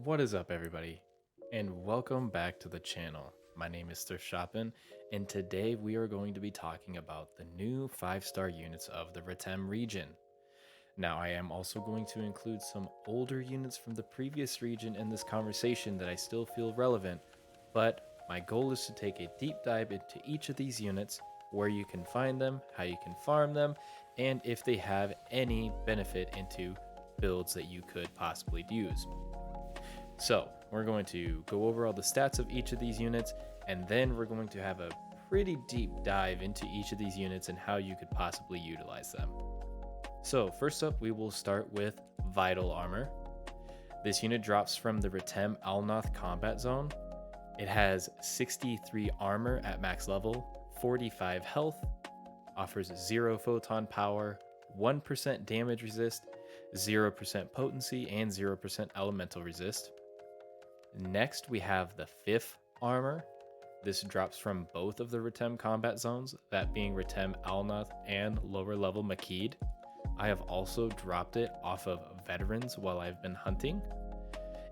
What is up, everybody, and welcome back to the channel. My name is Thrift Shoppin', and today we are going to be talking about the new 5-star units of the Retem region. Now, I am also going to include some older units from the previous region in this conversation that I still feel relevant, but my goal is to take a deep dive into each of these units, where you can find them, how you can farm them, and if they have any benefit into builds that you could possibly use. So we're going to go over all the stats of each of these units, and then we're going to have a pretty deep dive into each of these units and how you could possibly utilize them. So first up, we will start with Vital Armor. This unit drops from the Retem Alnoth combat zone. It has 63 armor at max level, 45 health, offers 0 photon power, 1% damage resist, 0% potency, and 0% elemental resist. Next, we have the Vijf Armor. This drops from both of the Retem combat zones, that being Retem Alnoth and lower level Makid. I have also dropped it off of veterans while I've been hunting.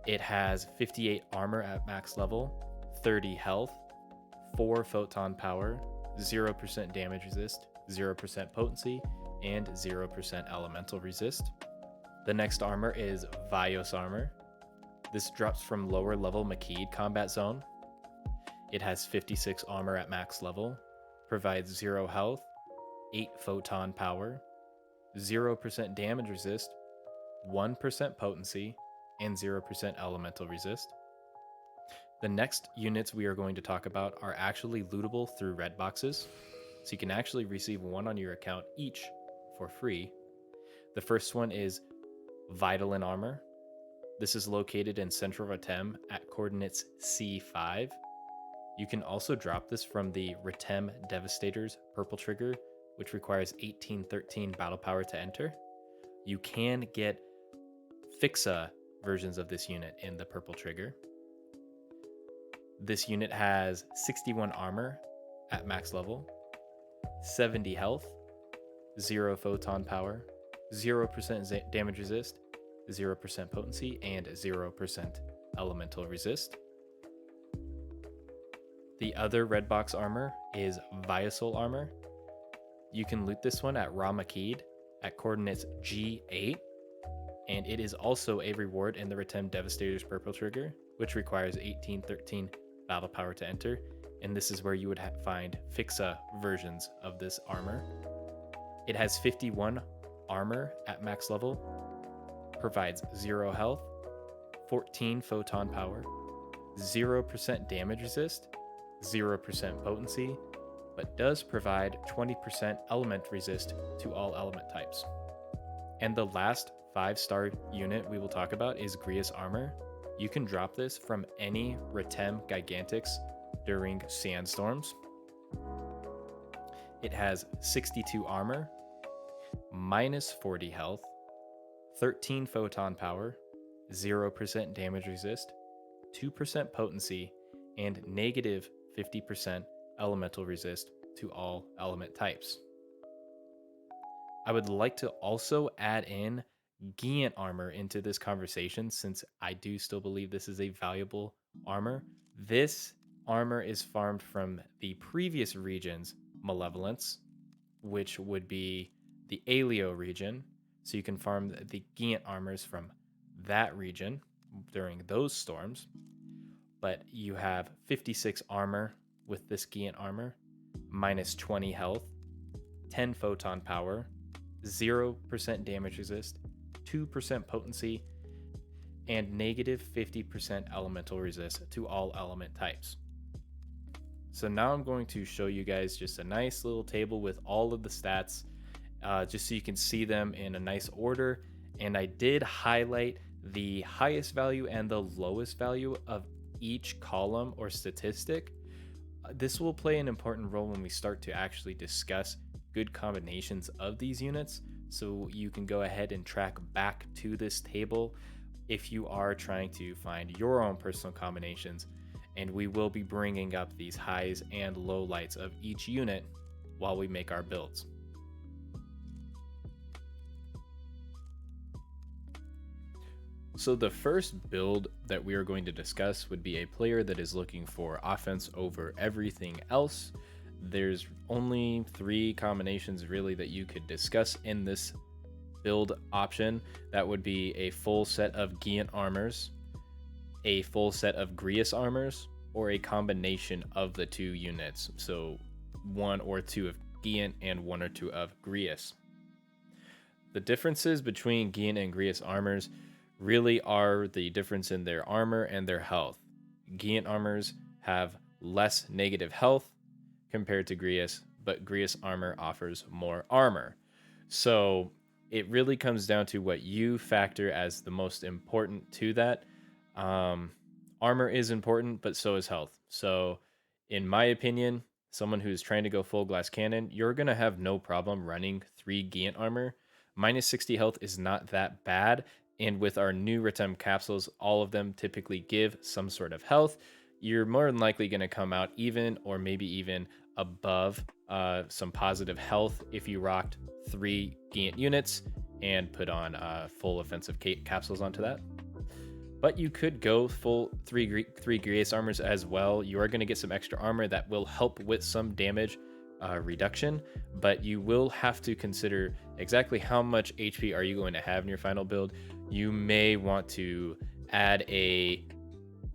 It has 58 armor at max level, 30 health, 4 photon power, 0% damage resist, 0% potency, and 0% elemental resist. The next armor is Vios Armor. This drops from lower level Makid combat zone. It has 56 armor at max level, provides 0 health, 8 photon power, 0% damage resist, 1% potency, and 0% elemental resist. The next units we are going to talk about are actually lootable through REDBOXes, so you can actually receive one on your account each for free. The first one is Vidalun Armor. This is located in central Retem at coordinates C5. You can also drop this from the Retem Devastator's purple trigger, which requires 1813 battle power to enter. You can get Fixa versions of this unit in the purple trigger. This unit has 61 armor at max level, 70 health, 0 photon power, 0% damage resist, 0% potency, and 0% elemental resist. The other red box armor is Viosel Armor. You can loot this one at Raw Makid at coordinates G8, and it is also a reward in the Retem Devastator's purple trigger, which requires 1813 battle power to enter, and this is where you would find Fixa versions of this armor. It has 51 armor at max level, provides 0 health, 14 photon power, 0% damage resist, 0% potency, but does provide 20% element resist to all element types. And the last 5-star unit we will talk about is Greas Armor. You can drop this from any Retem Gigantics during sandstorms. It has 62 armor, minus 40 health, 13 photon power, 0% damage resist, 2% potency, and negative 50% elemental resist to all element types. I would like to also add in Geant Armor into this conversation, since I do still believe this is a valuable armor. This armor is farmed from the previous region's malevolence, which would be the Alio region. So you can farm the Geant armors from that region during those storms. But you have 56 armor with this Geant armor, minus 20 health, 10 photon power, 0% damage resist, 2% potency, and negative 50% elemental resist to all element types. So now I'm going to show you guys just a nice little table with all of the stats, just so you can see them in a nice order. And I did highlight the highest value and the lowest value of each column or statistic. This will play an important role when we start to actually discuss good combinations of these units, so you can go ahead and track back to this table if you are trying to find your own personal combinations. And we will be bringing up these highs and lowlights of each unit while we make our builds. So the first build that we are going to discuss would be a player that is looking for offense over everything else. There's only 3 combinations really that you could discuss in this build option. That would be a full set of Geant Armors, a full set of Greas Armors, or a combination of the 2 units. So 1 or 2 of Geant and 1 or 2 of Greas. The differences between Geant and Greas Armors really are the difference in their armor and their health. Geant Armors have less negative health compared to Greas, but Greas Armor offers more armor. So it really comes down to what you factor as the most important to that. Armor is important, but so is health. So, in my opinion, someone who's trying to go full glass cannon, you're going to have no problem running 3 Geant Armor. Minus 60 health is not that bad. And with our new Retem capsules, all of them typically give some sort of health. You're more than likely going to come out even or maybe even above some positive health if you rocked 3 Geant units and put on full offensive capsules onto that. But you could go full three Greas Armors as well. You are going to get some extra armor that will help with some damage reduction, but you will have to consider exactly how much HP are you going to have in your final build. You may want to add a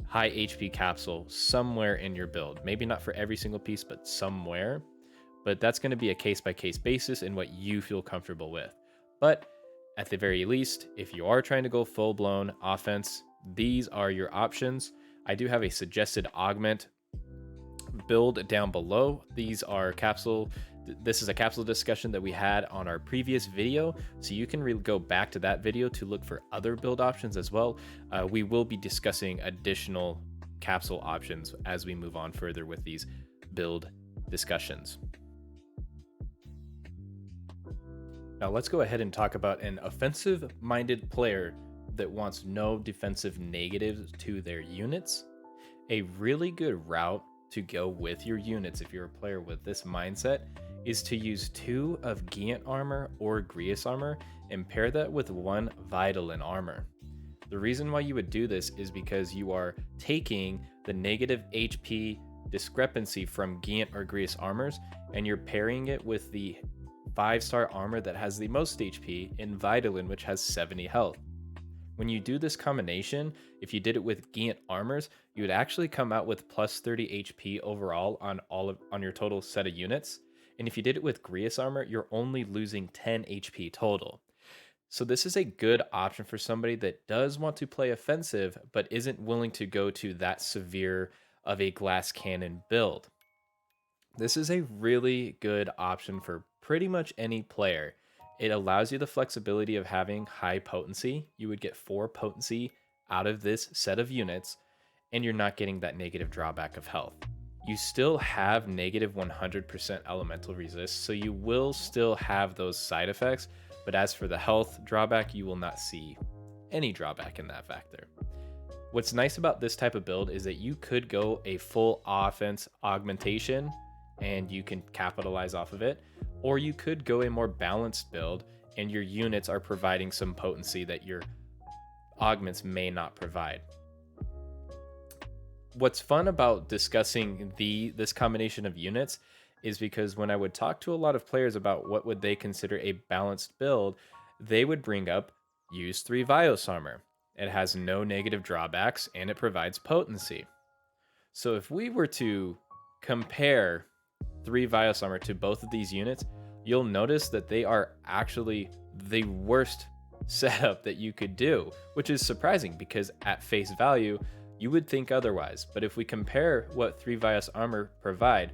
high HP capsule somewhere in your build. Maybe not for every single piece, but somewhere. But that's going to be a case-by-case basis in what you feel comfortable with. But at the very least, if you are trying to go full-blown offense, these are your options. I do have a suggested augment build down below. These are this is a capsule discussion that we had on our previous video, so you can go back to that video to look for other build options as well. We will be discussing additional capsule options as we move on further with these build discussions. Now let's go ahead and talk about an offensive-minded player that wants no defensive negatives to their units. A really good route to go with your units if you're a player with this mindset is to use 2 of Geant Armor or Greas Armor and pair that with 1 Vidalun Armor. The reason why you would do this is because you are taking the negative HP discrepancy from Geant or Greas Armors and you're pairing it with the 5-star armor that has the most HP in Vidalun, which has 70 health. When you do this combination, if you did it with Geant Armors, you would actually come out with plus 30 HP overall on your total set of units. And if you did it with Greas Armor, you're only losing 10 HP total. So this is a good option for somebody that does want to play offensive, but isn't willing to go to that severe of a glass cannon build. This is a really good option for pretty much any player. It allows you the flexibility of having high potency. You would get 4 potency out of this set of units, and you're not getting that negative drawback of health. You still have negative 100% elemental resist, so you will still have those side effects, but as for the health drawback, you will not see any drawback in that factor. What's nice about this type of build is that you could go a full offense augmentation, and you can capitalize off of it, or you could go a more balanced build and your units are providing some potency that your augments may not provide. What's fun about discussing this combination of units is because when I would talk to a lot of players about what would they consider a balanced build, they would bring up use 3 Vios Armor. It has no negative drawbacks and it provides potency. So if we were to compare 3 Vios Armor to both of these units, you'll notice that they are actually the worst setup that you could do, which is surprising because at face value, you would think otherwise. But if we compare what 3 Vios Armor provide,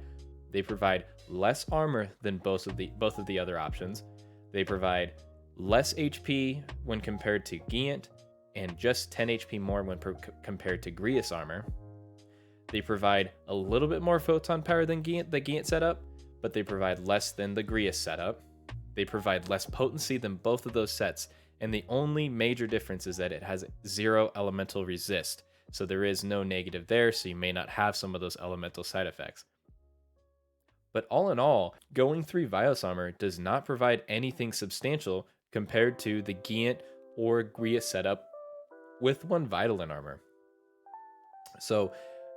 they provide less armor than both of the other options. They provide less HP when compared to Geant, and just 10 HP more when compared to Greas Armor. They provide a little bit more photon power than the Geant setup, but they provide less than the Greas setup. They provide less potency than both of those sets, and the only major difference is that it has 0 elemental resist, so there is no negative there, so you may not have some of those elemental side effects. But all in all, going 3 Vios Armor does not provide anything substantial compared to the Geant or Greas setup with one Vidalun armor. So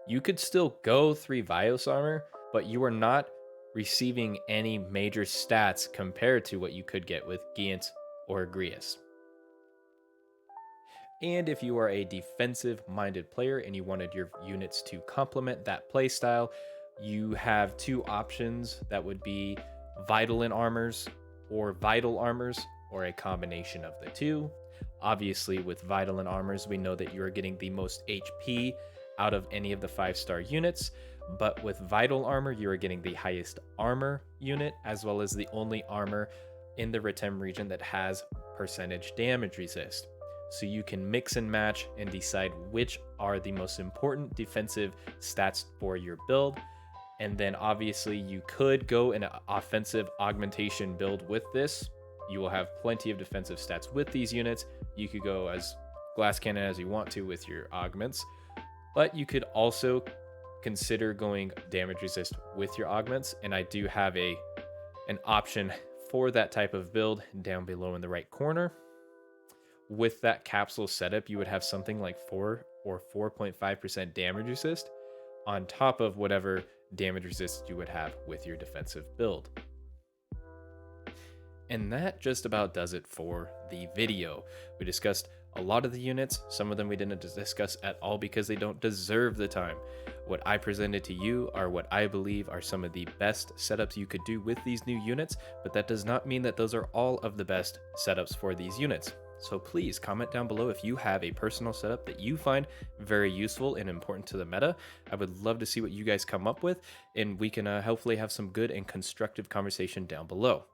you could still go 3 Vios Armor, but you are not receiving any major stats compared to what you could get with Geant or Greas. And if you are a defensive minded player and you wanted your units to complement that playstyle, you have 2 options that would be Vidalun armors or Vital armors, or a combination of the two. Obviously, with Vidalun armors, we know that you are getting the most HP out of any of the 5-star units, but with Vital armor, you are getting the highest armor unit, as well as the only armor in the Retem region that has percentage damage resist. So you can mix and match and decide which are the most important defensive stats for your build. And then obviously you could go in an offensive augmentation build with this. You will have plenty of defensive stats with these units. You could go as glass cannon as you want to with your augments, but you could also consider going damage resist with your augments. And I do have an option for that type of build down below in the right corner. With that capsule setup, you would have something like 4 or 4.5% damage resist on top of whatever damage resist you would have with your defensive build. And that just about does it for the video. We discussed a lot of the units. Some of them we didn't discuss at all because they don't deserve the time. What I presented to you are what I believe are some of the best setups you could do with these new units, but that does not mean that those are all of the best setups for these units. So please comment down below if you have a personal setup that you find very useful and important to the meta. I would love to see what you guys come up with, and we can hopefully have some good and constructive conversation down below.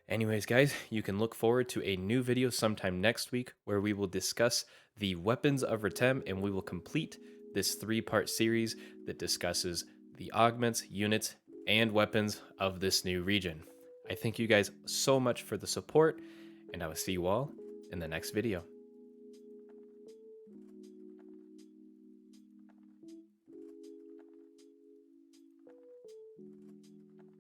Anyways, guys, you can look forward to a new video sometime next week where we will discuss the weapons of Retem, and we will complete this 3-part series that discusses the augments, units, and weapons of this new region. I thank you guys so much for the support, and I will see you all in the next video.